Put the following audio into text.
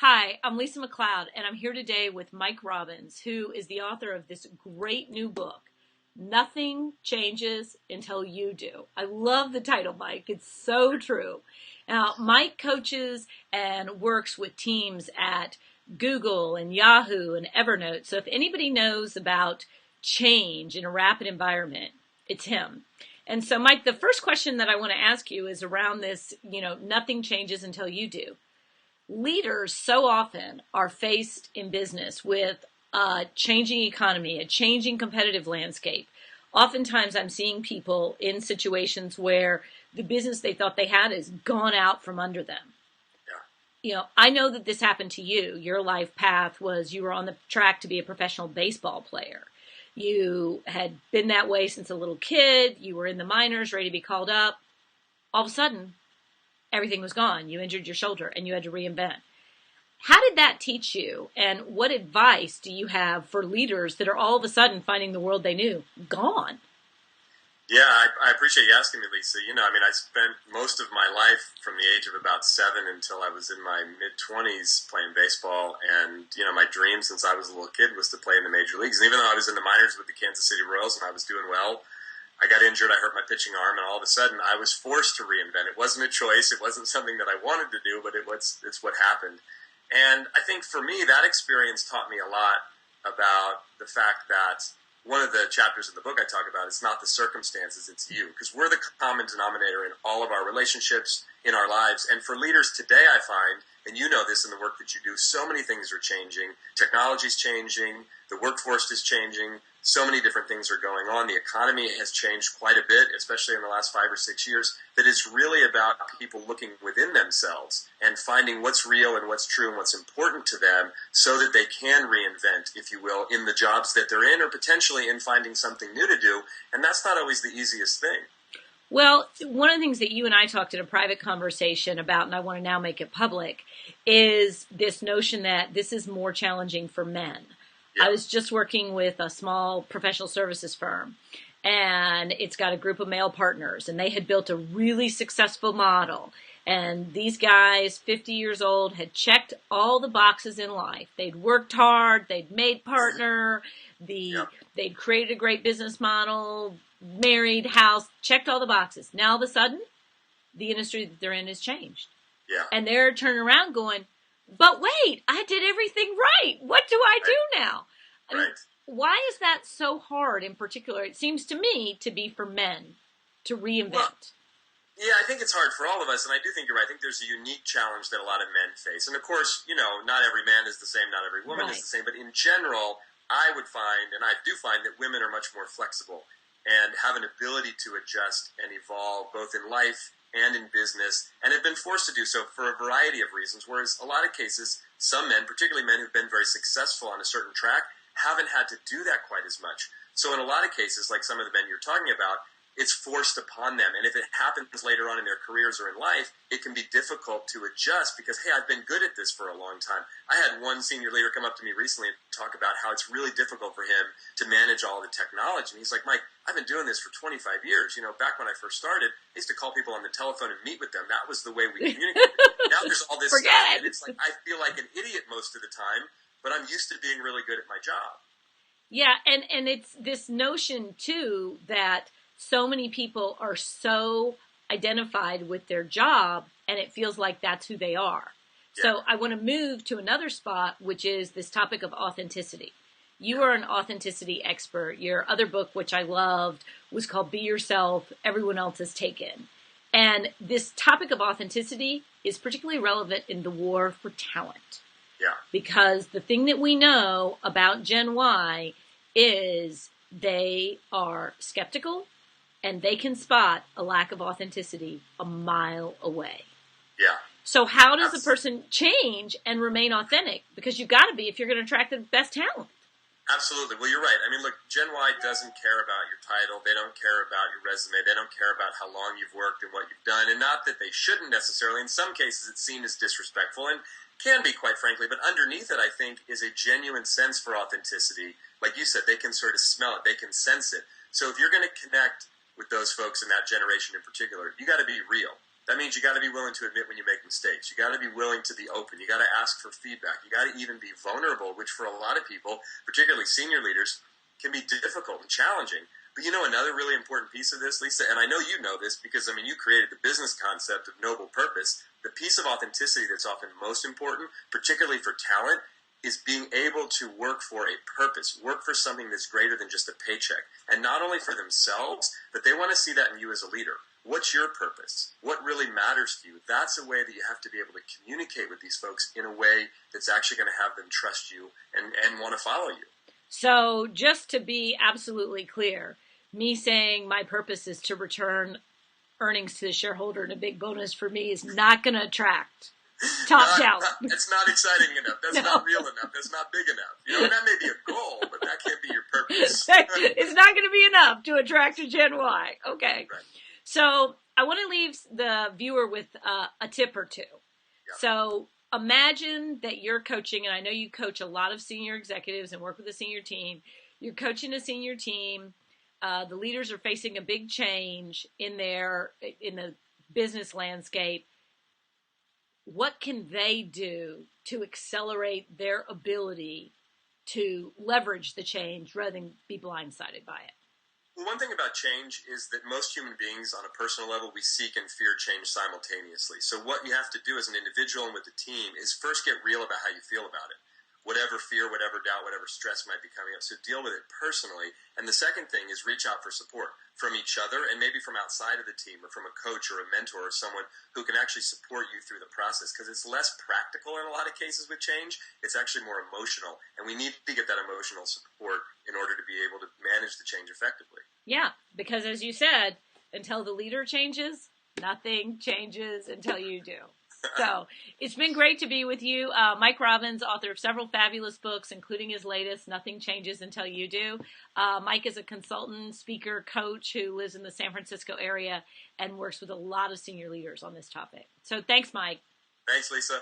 Hi, I'm Lisa McLeod, and I'm here today with Mike Robbins, who is the author of this great new book, Nothing Changes Until You Do. I love the title, Mike. It's so true. Now, Mike coaches and works with teams at Google and Yahoo and Evernote. So if anybody knows about change in a rapid environment, it's him. And so, Mike, the first question that I want to ask you is around this, nothing changes until you do. Leaders so often are faced in business with a changing economy, a changing competitive landscape. Oftentimes I'm seeing people in situations where the business they thought they had is gone out from under them. Yeah. I know that this happened to you. Your life path was you were on the track to be a professional baseball player. You had been that way since a little kid. You were in the minors, ready to be called up. All of a sudden, everything was gone. You injured your shoulder and you had to reinvent. How did that teach you? And what advice do you have for leaders that are all of a sudden finding the world they knew gone? Yeah, I appreciate you asking me, Lisa. I spent most of my life from the age of about 7 until I was in my mid-20s playing baseball. And, my dream since I was a little kid was to play in the major leagues. And even though I was in the minors with the Kansas City Royals and I was doing well, I got injured, I hurt my pitching arm, and all of a sudden I was forced to reinvent. It wasn't a choice, it wasn't something that I wanted to do, but it's what happened. And I think for me, that experience taught me a lot about the fact that one of the chapters in the book I talk about, it's not the circumstances, it's you. Because we're the common denominator in all of our relationships, in our lives. And for leaders today, I find, and you know this in the work that you do, so many things are changing. Technology's changing, the workforce is changing, so many different things are going on. The economy has changed quite a bit, especially in the last 5 or 6 years, that it's really about people looking within themselves and finding what's real and what's true and what's important to them so that they can reinvent, if you will, in the jobs that they're in or potentially in finding something new to do. And that's not always the easiest thing. Well, one of the things that you and I talked in a private conversation about, and I want to now make it public, is this notion that this is more challenging for men. Yeah. I was just working with a small professional services firm, and it's got a group of male partners, and they had built a really successful model. And these guys, 50 years old, had checked all the boxes in life. They'd worked hard, they'd made partner, they'd created a great business model, married, house, checked all the boxes. Now all of a sudden, the industry that they're in has changed. Yeah. And they're turning around going, but wait, I did everything right. What do I do now? I mean, why is that so hard in particular? It seems to me to be for men to reinvent. Well, yeah, I think it's hard for all of us, and I do think you're right. I think there's a unique challenge that a lot of men face. And of course, not every man is the same, not every woman is the same, but in general, I would find, and I do find, that women are much more flexible and have an ability to adjust and evolve both in life and in business, and have been forced to do so for a variety of reasons, whereas a lot of cases, some men, particularly men who've been very successful on a certain track, haven't had to do that quite as much. So in a lot of cases, like some of the men you're talking about, it's forced upon them. And if it happens later on in their careers or in life, it can be difficult to adjust because, hey, I've been good at this for a long time. I had one senior leader come up to me recently and talk about how it's really difficult for him to manage all the technology. And he's like, Mike, I've been doing this for 25 years. Back when I first started, I used to call people on the telephone and meet with them. That was the way we communicated. Now there's all this stuff, and it's like I feel like an idiot most of the time, but I'm used to being really good at my job. Yeah, and it's this notion, too, that so many people are so identified with their job, and it feels like that's who they are. Yeah. So I want to move to another spot, which is this topic of authenticity. You are an authenticity expert. Your other book, which I loved, was called Be Yourself, Everyone Else Is Taken. And this topic of authenticity is particularly relevant in the war for talent. Yeah. Because the thing that we know about Gen Y is they are skeptical, and they can spot a lack of authenticity a mile away. Yeah. So how does a person change and remain authentic? Because you've got to be if you're going to attract the best talent. Absolutely. Well, you're right. I mean, look, Gen Y doesn't care about your title. They don't care about your resume. They don't care about how long you've worked and what you've done. And not that they shouldn't necessarily. In some cases, it's seen as disrespectful and can be, quite frankly. But underneath it, I think, is a genuine sense for authenticity. Like you said, they can sort of smell it. They can sense it. So if you're going to connect with those folks in that generation in particular, you got to be real. That means you got to be willing to admit when you make mistakes. You got to be willing to be open. You got to ask for feedback. You got to even be vulnerable, which for a lot of people, particularly senior leaders, can be difficult and challenging. But another really important piece of this, Lisa, and I know you know this because, you created the business concept of noble purpose. The piece of authenticity that's often most important, particularly for talent, is being able to work for a purpose, work for something that's greater than just a paycheck. And not only for themselves, but they want to see that in you as a leader. What's your purpose? What really matters to you? That's a way that you have to be able to communicate with these folks in a way that's actually going to have them trust you and want to follow you. So just to be absolutely clear, me saying my purpose is to return earnings to the shareholder and a big bonus for me is not going to attract top talent. That's not exciting enough. That's not real enough. That's not big enough. And that may be a goal, but that can't be your purpose. It's not going to be enough to attract a Gen Y. Okay. Right. So I want to leave the viewer with a tip or two. Yeah. So imagine that you're coaching, and I know you coach a lot of senior executives and work with a senior team. You're coaching a senior team. The leaders are facing a big change in the business landscape. What can they do to accelerate their ability to leverage the change rather than be blindsided by it? Well, one thing about change is that most human beings on a personal level, we seek and fear change simultaneously. So what you have to do as an individual and with the team is first get real about how you feel about it. Whatever fear, whatever doubt, whatever stress might be coming up. So deal with it personally. And the second thing is reach out for support from each other and maybe from outside of the team or from a coach or a mentor or someone who can actually support you through the process, because it's less practical in a lot of cases with change. It's actually more emotional. And we need to get that emotional support in order to be able to manage the change effectively. Yeah, because as you said, until the leader changes, nothing changes until you do. So it's been great to be with you. Mike Robbins, author of several fabulous books, including his latest, Nothing Changes Until You Do. Mike is a consultant, speaker, coach who lives in the San Francisco area and works with a lot of senior leaders on this topic. So thanks, Mike. Thanks, Lisa.